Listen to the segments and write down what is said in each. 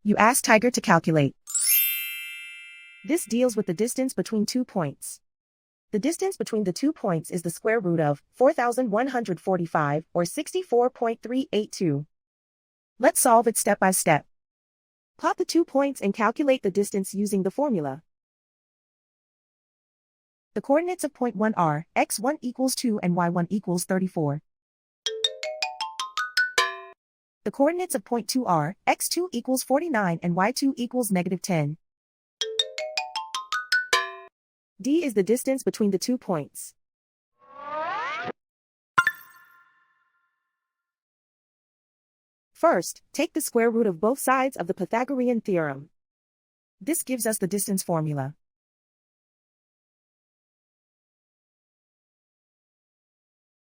You ask Tiger to calculate. This deals with the distance between 2 points. The distance between the 2 points is the square root of 4,145, or 64.382. Let's solve it step by step. Plot the 2 points and calculate the distance using the formula. The coordinates of point 1 are x1 equals 2 and y1 equals 34. The coordinates of point 2 are x2 equals 49 and y2 equals -10. D is the distance between the 2 points. First, take the square root of both sides of the Pythagorean theorem. This gives us the distance formula.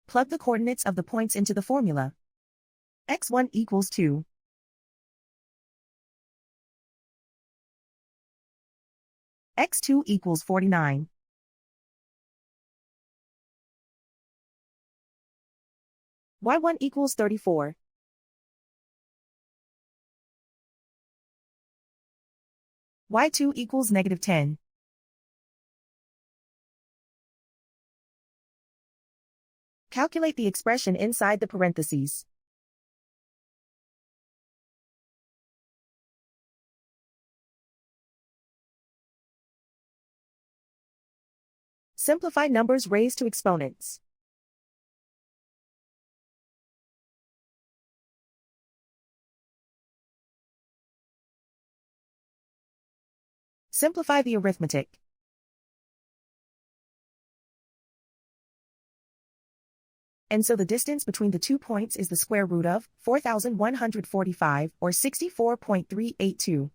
Plug the coordinates of the points into the formula. x1 equals 2. x2 equals 49. y1 equals 34. y2 equals -10. Calculate the expression inside the parentheses. Simplify numbers raised to exponents. Simplify the arithmetic. And so the distance between the 2 points is the square root of 4,145, or 64.382.